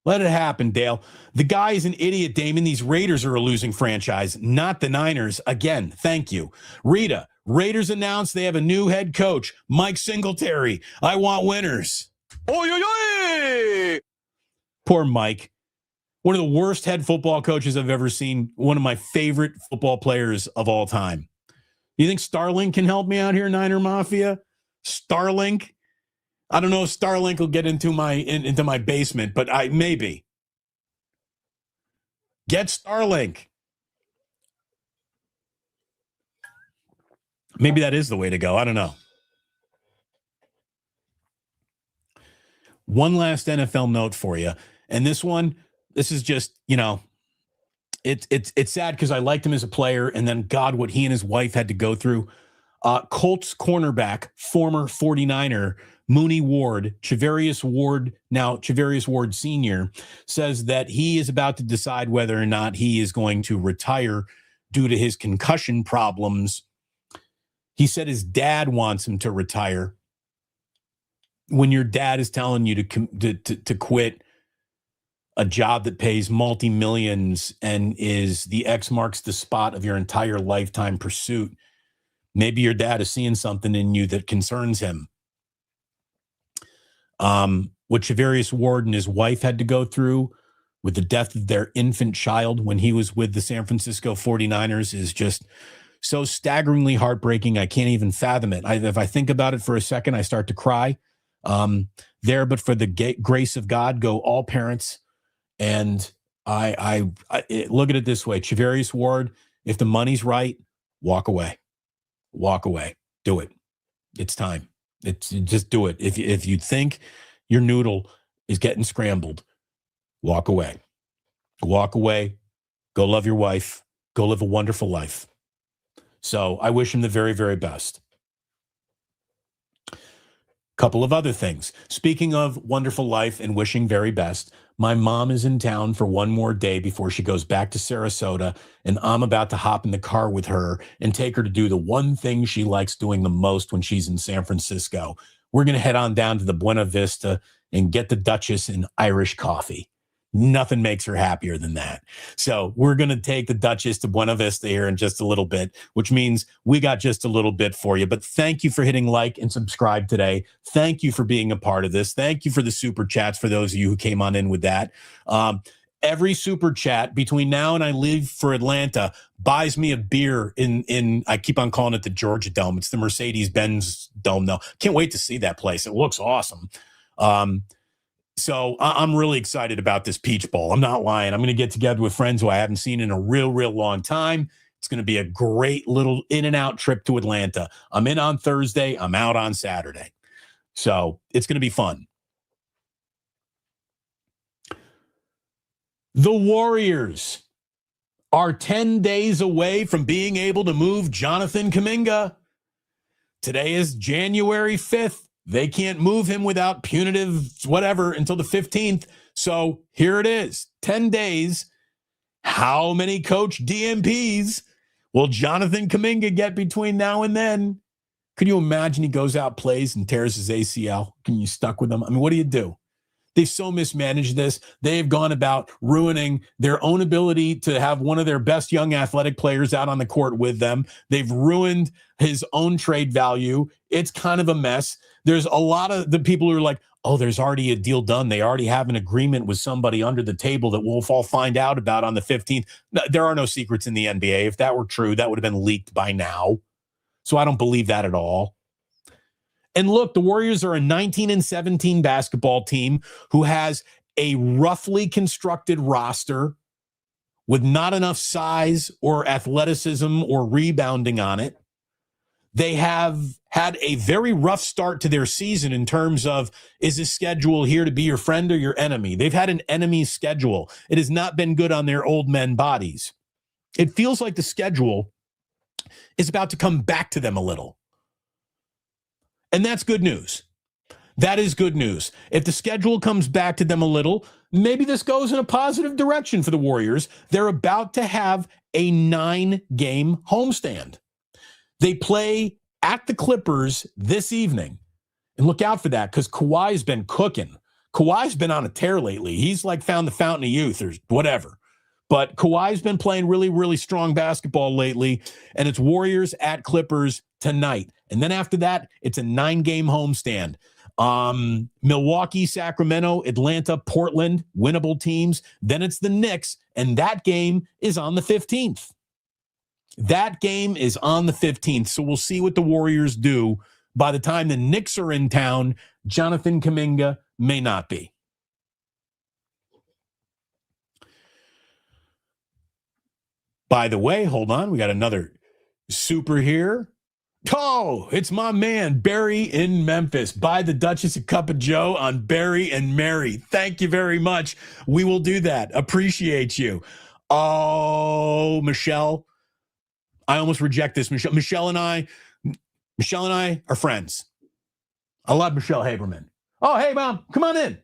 Let it happen, Dale. The guy is an idiot, Damon. These Raiders are a losing franchise, not the Niners. Again, thank you. Rita, Raiders announced they have a new head coach, Mike Singletary. I want winners. Oy, oy, oy! Poor Mike. One of the worst head football coaches I've ever seen. One of my favorite football players of all time. You think Starlink can help me out here, Niner Mafia? Starlink? I don't know if Starlink will get into my basement, but maybe. Get Starlink. Maybe that is the way to go. I don't know. One last NFL note for you. And this is just, it's sad because I liked him as a player, and then God, what he and his wife had to go through. Colts cornerback, former 49er, Mooney Ward, Charvarius Ward Sr., says that he is about to decide whether or not he is going to retire due to his concussion problems. He said his dad wants him to retire. When your dad is telling you to quit a job that pays multi-millions and is the X marks the spot of your entire lifetime pursuit, maybe your dad is seeing something in you that concerns him. What Charvarius Ward and his wife had to go through with the death of their infant child when he was with the San Francisco 49ers is just so staggeringly heartbreaking. I can't even fathom it. If I think about it for a second, I start to cry. But for the grace of God, go all parents. And I look at it this way. Charvarius Ward, if the money's right, walk away. Walk away. Do it. It's time. Just do it. If you think your noodle is getting scrambled, walk away. Walk away. Go love your wife. Go live a wonderful life. So I wish him the very, very best. Couple of other things. Speaking of wonderful life and wishing very best, my mom is in town for one more day before she goes back to Sarasota, and I'm about to hop in the car with her and take her to do the one thing she likes doing the most when she's in San Francisco. We're going to head on down to the Buena Vista and get the Duchess an Irish coffee. Nothing makes her happier than that. So we're going to take the Duchess to Buena Vista here in just a little bit, which means we got just a little bit for you. But thank you for hitting like and subscribe today. Thank you for being a part of this. Thank you for the super chats for those of you who came on in with that. Every super chat between now and I leave for Atlanta buys me a beer in I keep on calling it the Georgia Dome. It's the Mercedes-Benz Dome, though. Can't wait to see that place. It looks awesome. So I'm really excited about this Peach Bowl. I'm not lying. I'm going to get together with friends who I haven't seen in a real, real long time. It's going to be a great little in and out trip to Atlanta. I'm in on Thursday. I'm out on Saturday. So it's going to be fun. The Warriors are 10 days away from being able to move Jonathan Kuminga. Today is January 5th. They can't move him without punitive whatever until the 15th. So here it is, 10 days. How many coach DMPs will Jonathan Kuminga get between now and then? Could you imagine he goes out, plays, and tears his ACL? Can you stuck with him? I mean, what do you do? They've so mismanaged this. They've gone about ruining their own ability to have one of their best young athletic players out on the court with them. They've ruined his own trade value. It's kind of a mess. There's a lot of the people who are like, oh, there's already a deal done. They already have an agreement with somebody under the table that we'll all find out about on the 15th. No, there are no secrets in the NBA. If that were true, that would have been leaked by now. So I don't believe that at all. And look, the Warriors are a 19-17 basketball team who has a roughly constructed roster with not enough size or athleticism or rebounding on it. They have had a very rough start to their season in terms of, is this schedule here to be your friend or your enemy? They've had an enemy schedule. It has not been good on their old men bodies. It feels like the schedule is about to come back to them a little. And that's good news. That is good news. If the schedule comes back to them a little, maybe this goes in a positive direction for the Warriors. They're about to have a 9-game homestand. They play at the Clippers this evening. And look out for that because Kawhi's been cooking. Kawhi's been on a tear lately. He's like found the fountain of youth or whatever. But Kawhi's been playing really, really strong basketball lately. And it's Warriors at Clippers tonight. And then after that, it's a 9-game homestand. Milwaukee, Sacramento, Atlanta, Portland, winnable teams. Then it's the Knicks. And that game is on the 15th. That game is on the 15th. So we'll see what the Warriors do. By the time the Knicks are in town, Jonathan Kuminga may not be. By the way, hold on. We got another super here. Oh, it's my man, Barry in Memphis. Buy the Duchess a cup of Joe on Barry and Mary. Thank you very much. We will do that. Appreciate you. Oh, Michelle. I almost reject this. Michelle and I are friends. I love Michelle Haberman. Oh, hey, Mom, come on in.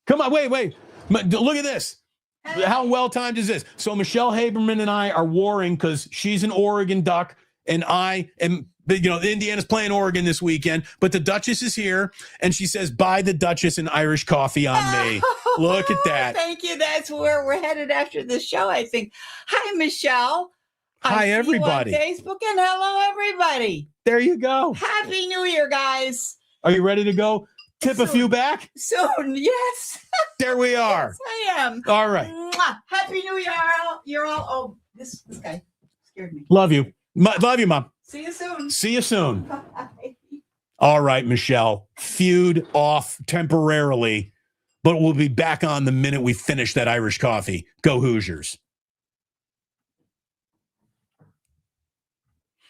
Come on, wait. Look at this. How well-timed is this? So Michelle Haberman and I are warring because she's an Oregon Duck and I am, Indiana's playing Oregon this weekend, but the Duchess is here and she says, buy the Duchess an Irish coffee on me. Look at that. Thank you. That's where we're headed after the show, I think. Hi, Michelle. Hi, everybody. You on Facebook and hello, everybody. There you go. Happy New Year, guys. Are you ready to go? Tip a few back? Soon, yes. There we are. Yes, I am. All right. Mwah. Happy New Year. You're all, oh, this guy scared me. Love you. Love you, Mom. See you soon. See you soon. Bye. All right, Michelle. Feud off temporarily, but we'll be back on the minute we finish that Irish coffee. Go Hoosiers.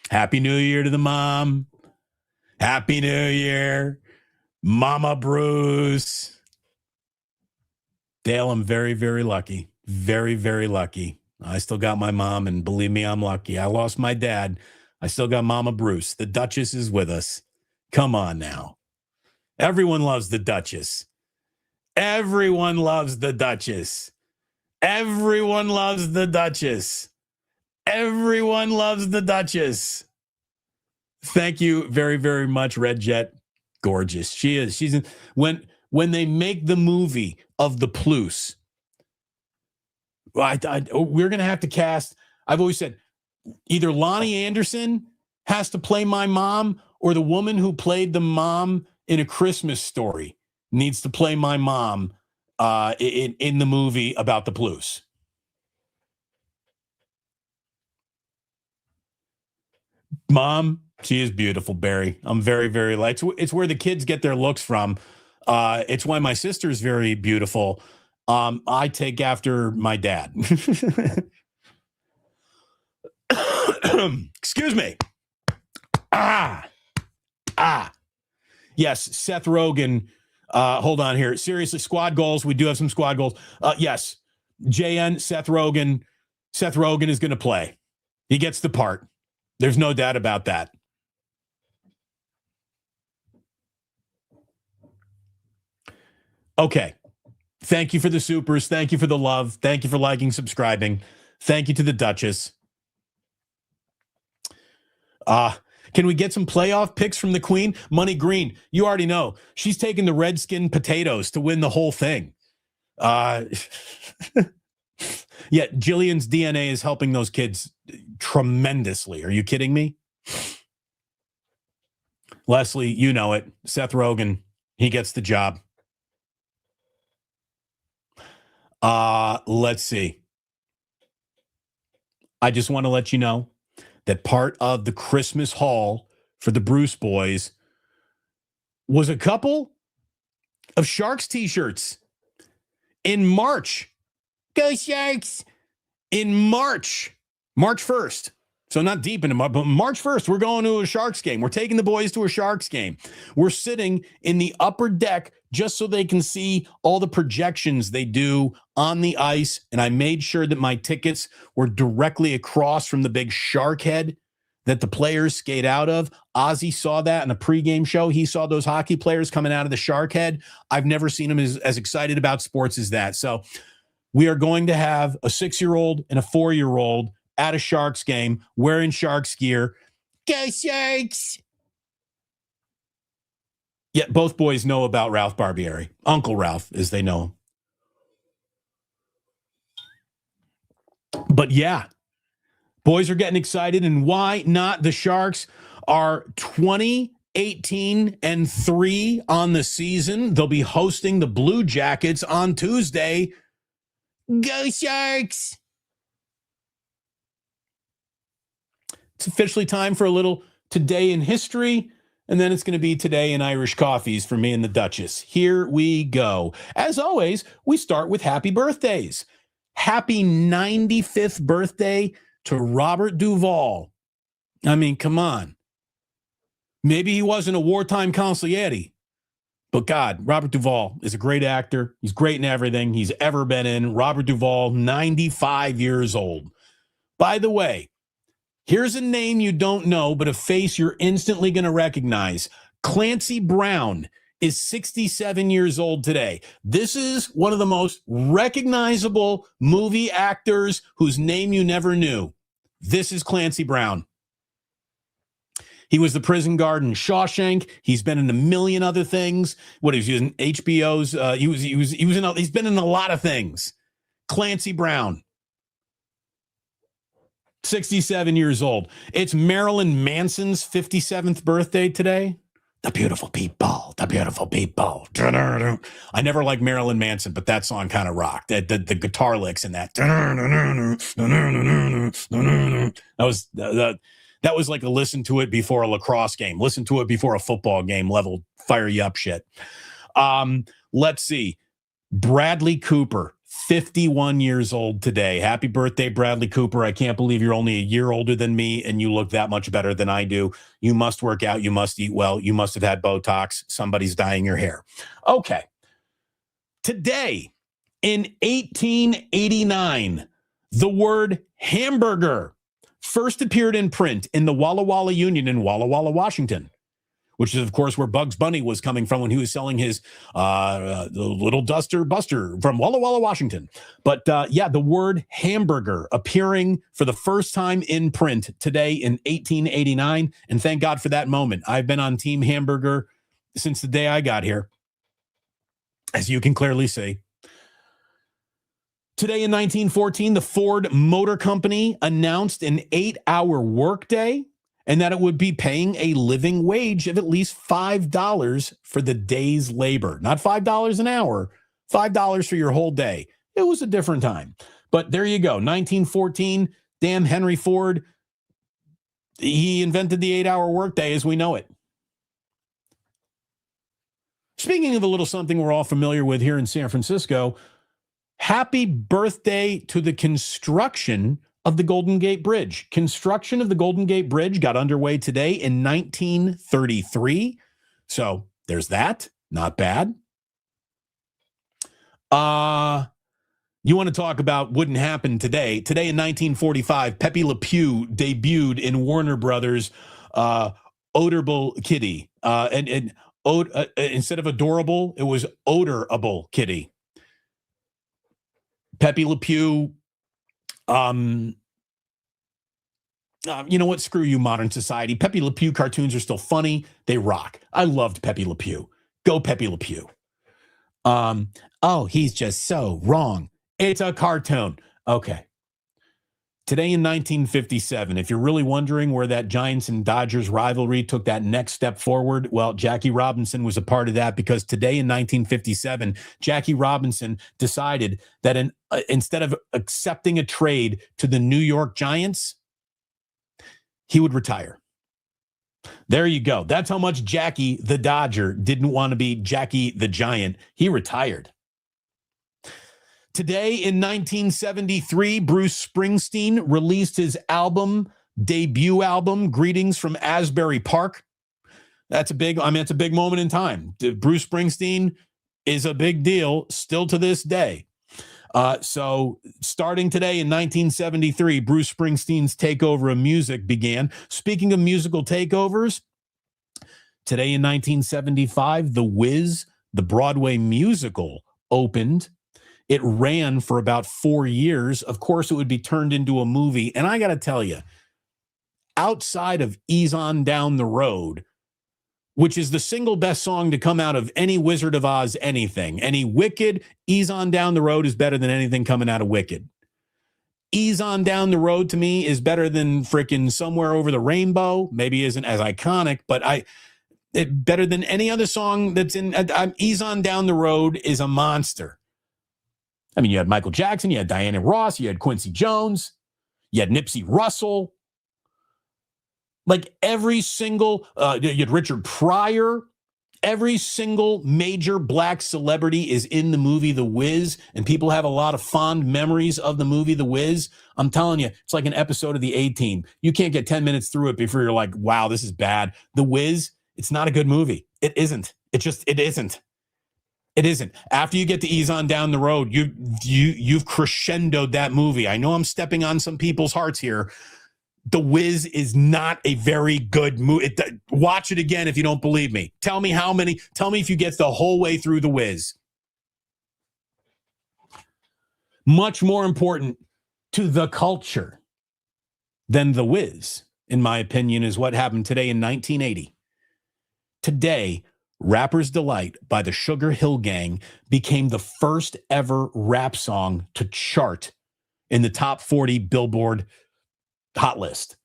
Happy New Year to the mom. Happy New Year. Mama Bruce. Dale, I'm very, very lucky. Very, very lucky. I still got my mom, and believe me, I'm lucky. I lost my dad. I still got Mama Bruce. The Duchess is with us. Come on now. Everyone loves the Duchess. Everyone loves the Duchess. Everyone loves the Duchess. Everyone loves the Duchess. Thank you very, very much, Red Jet. Gorgeous. She is. She's in, when they make the movie of the Plus, we're going to have to cast, I've always said, either Lonnie Anderson has to play my mom or the woman who played the mom in A Christmas Story needs to play my mom in the movie about the Plus. Mom, she is beautiful, Barry. I'm very, very light. It's where the kids get their looks from. It's why my sister's very beautiful. I take after my dad. Excuse me. Yes, Seth Rogen. Hold on here. Seriously, squad goals. We do have some squad goals. Yes, JN, Seth Rogen. Seth Rogen is going to play. He gets the part. There's no doubt about that. Okay. Thank you for the supers. Thank you for the love. Thank you for liking, subscribing. Thank you to the Duchess. Can we get some playoff picks from the Queen? Money Green, you already know. She's taking the Redskin potatoes to win the whole thing. Yeah, Jillian's DNA is helping those kids tremendously. Are you kidding me? Leslie, you know it. Seth Rogen, he gets the job. Let's see. I just want to let you know that part of the Christmas haul for the Bruce Boys was a couple of Sharks t-shirts in March. Go Sharks! In March 1st. So not deep into March, but March 1st, we're going to a Sharks game. We're taking the boys to a Sharks game. We're sitting in the upper deck just so they can see all the projections they do on the ice. And I made sure that my tickets were directly across from the big shark head that the players skate out of. Ozzy saw that in a pregame show. He saw those hockey players coming out of the shark head. I've never seen him as excited about sports as that. So we are going to have a 6-year-old and a 4-year-old at a Sharks game wearing Sharks gear. Go Sharks! Yet both boys know about Ralph Barbieri. Uncle Ralph, as they know him. But yeah, boys are getting excited, and why not? The Sharks are 20-18-3 on the season. They'll be hosting the Blue Jackets on Tuesday. Go Sharks! It's officially time for a little Today in History, and then it's going to be Today in Irish Coffees for me and the Duchess. Here we go. As always, we start with happy birthdays. Happy 95th birthday to Robert Duvall. I mean, come on. Maybe he wasn't a wartime consigliere, but God, Robert Duvall is a great actor. He's great in everything he's ever been in. Robert Duvall, 95 years old. By the way, here's a name you don't know, but a face you're instantly going to recognize. Clancy Brown is 67 years old today. This is one of the most recognizable movie actors whose name you never knew. This is Clancy Brown. He was the prison guard in Shawshank. He's been in a million other things. What is he in HBO's? He's been in a lot of things. Clancy Brown. 67 years old. It's Marilyn Manson's 57th birthday today. The beautiful people, the beautiful people. I never liked Marilyn Manson, but that song kind of rocked. The guitar licks in that. That was like a listen to it before a lacrosse game, listen to it before a football game level, fire you up shit. Let's see. Bradley Cooper, 51 years old today. Happy birthday, Bradley Cooper. I can't believe you're only a year older than me and you look that much better than I do. You must work out. You must eat well. You must have had Botox. Somebody's dyeing your hair. Okay. Today, in 1889, the word hamburger first appeared in print in the Walla Walla Union in Walla Walla, Washington, which is, of course, where Bugs Bunny was coming from when he was selling his little duster buster from Walla Walla, Washington. But yeah, the word hamburger appearing for the first time in print today in 1889. And thank God for that moment. I've been on Team Hamburger since the day I got here, as you can clearly see. Today in 1914, the Ford Motor Company announced an 8-hour workday and that it would be paying a living wage of at least $5 for the day's labor. Not $5 an hour, $5 for your whole day. It was a different time. But there you go, 1914, damn Henry Ford, he invented the 8-hour workday as we know it. Speaking of a little something we're all familiar with here in San Francisco, happy birthday to the construction of the Golden Gate Bridge. Construction of the Golden Gate Bridge got underway today in 1933. So there's that. Not bad. You want to talk about wouldn't happen today. Today in 1945, Pepe Le Pew debuted in Warner Brothers' Odorable Kitty. Instead of adorable, it was Odorable Kitty. Pepe Le Pew, you know what? Screw you, modern society. Pepe Le Pew cartoons are still funny. They rock. I loved Pepe Le Pew. Go Pepe Le Pew. Oh, he's just so wrong. It's a cartoon. Okay. Today in 1957, if you're really wondering where that Giants and Dodgers rivalry took that next step forward, well, Jackie Robinson was a part of that because today in 1957, Jackie Robinson decided that instead of accepting a trade to the New York Giants, he would retire. There you go. That's how much Jackie the Dodger didn't want to be Jackie the Giant. He retired. Today in 1973, Bruce Springsteen released his debut album, Greetings from Asbury Park. It's a big moment in time. Bruce Springsteen is a big deal still to this day. So starting today in 1973, Bruce Springsteen's takeover of music began. Speaking of musical takeovers, today in 1975, The Wiz, the Broadway musical, opened. It ran for about 4 years. Of course, it would be turned into a movie. And I got to tell you, outside of Ease On Down the Road, which is the single best song to come out of any Wizard of Oz anything. Any Wicked, Ease On Down the Road is better than anything coming out of Wicked. Ease On Down the Road to me is better than frickin' Somewhere Over the Rainbow. Maybe isn't as iconic, but better than any other song that's in Ease On Down the Road is a monster. I mean, you had Michael Jackson, you had Diana Ross, you had Quincy Jones, you had Nipsey Russell. Like every single, you had Richard Pryor. Every single major black celebrity is in the movie The Wiz, and people have a lot of fond memories of the movie The Wiz. I'm telling you, it's like an episode of the A-Team. You can't get 10 minutes through it before you're like, wow, this is bad. The Wiz, it's not a good movie. It isn't. It isn't. It isn't. After you get to Ease On Down the Road, you've crescendoed that movie. I know I'm stepping on some people's hearts here. The Wiz is not a very good movie. Watch it again if you don't believe me. Tell me if you get the whole way through The Wiz. Much more important to the culture than The Wiz, in my opinion, is what happened today in 1980. Today, Rapper's Delight by the Sugar Hill Gang became the first ever rap song to chart in the top 40 Billboard hot list.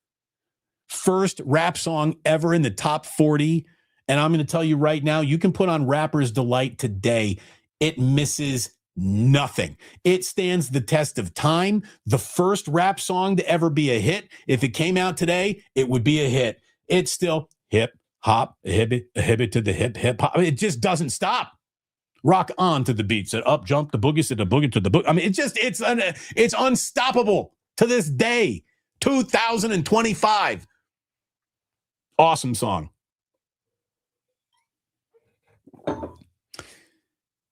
First rap song ever in the top 40. And I'm going to tell you right now, you can put on Rapper's Delight today. It misses nothing. It stands the test of time. The first rap song to ever be a hit. If it came out today, it would be a hit. It's still hip hop, a hip to the hip hop. It just doesn't stop. Rock on to the beat. Said up, jump the boogie, said the boogie to the boogie. I mean, it's unstoppable to this day. 2025. Awesome song.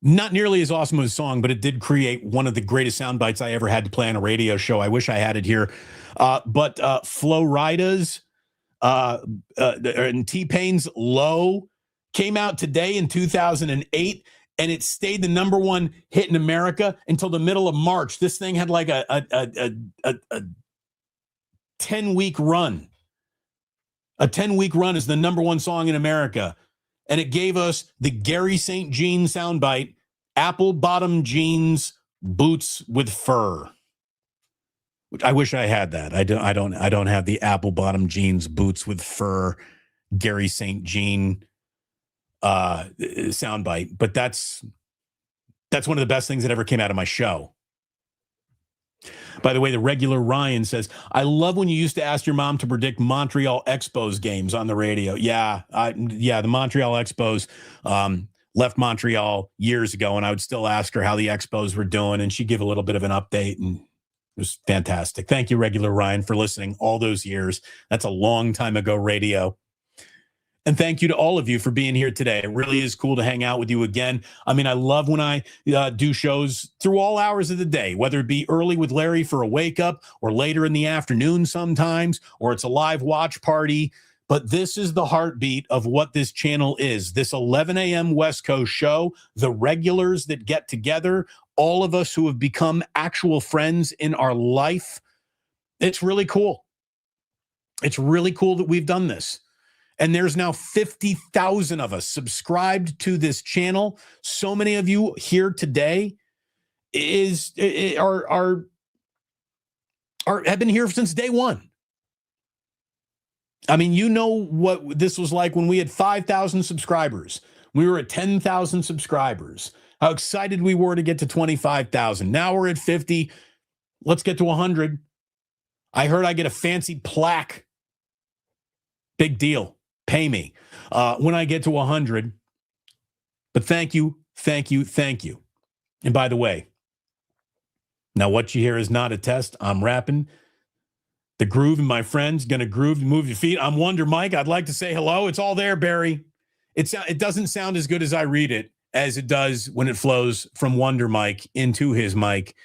Not nearly as awesome of a song, but it did create one of the greatest sound bites I ever had to play on a radio show. I wish I had it here. But Flo Rida's and T-Pain's Low came out today in 2008, and it stayed the number one hit in America until the middle of March. This thing had like a 10-week run. A 10-week run is the number one song in America. And it gave us the Gary St. Jean soundbite, apple bottom jeans, boots with fur. Which I wish I had that. I don't have the apple bottom jeans, boots with fur, Gary St. Jean soundbite. But that's one of the best things that ever came out of my show. By the way, the regular Ryan says, I love when you used to ask your mom to predict Montreal Expos games on the radio. Yeah, the Montreal Expos left Montreal years ago, and I would still ask her how the Expos were doing, and she'd give a little bit of an update, and it was fantastic. Thank you, regular Ryan, for listening all those years. That's a long time ago radio. And thank you to all of you for being here today. It really is cool to hang out with you again. I mean, I love when I do shows through all hours of the day, whether it be early with Larry for a wake up or later in the afternoon sometimes, or it's a live watch party. But this is the heartbeat of what this channel is. This 11 a.m. West Coast show, the regulars that get together, all of us who have become actual friends in our life. It's really cool. It's really cool that we've done this. And there's now 50,000 of us subscribed to this channel. So many of you here today have been here since day one. I mean, you know what this was like when we had 5,000 subscribers. We were at 10,000 subscribers. How excited we were to get to 25,000. Now we're at 50. Let's get to 100. I heard I get a fancy plaque. Big deal. Pay me when I get to 100. But thank you. And by the way, now what you hear is not a test. I'm rapping. The groove and my friends going to groove and move your feet. I'm Wonder Mike. I'd like to say hello. It's all there, Barry. It doesn't sound as good as I read it as it does when it flows from Wonder Mike into his mic.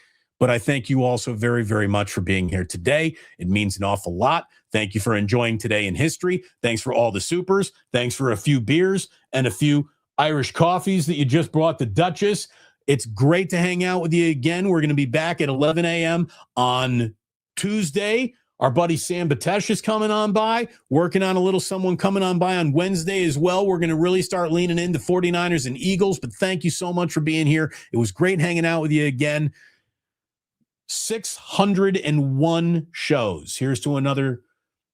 But I thank you all so very, very much for being here today. It means an awful lot. Thank you for enjoying today in history. Thanks for all the supers. Thanks for a few beers and a few Irish coffees that you just brought the Duchess. It's great to hang out with you again. We're going to be back at 11 a.m. on Tuesday Our buddy Sam Batesh is coming on by, working on a little someone coming on by on Wednesday as well. We're going to really start leaning into 49ers and Eagles, but thank you so much for being here. It was great hanging out with you again. 601 shows. Here's to another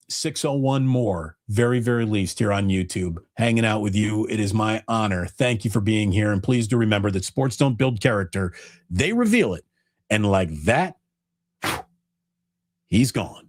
601 more, very, very least, here on YouTube, hanging out with you. It is my honor. Thank you for being here. And please do remember that sports don't build character. They reveal it. And like that, he's gone.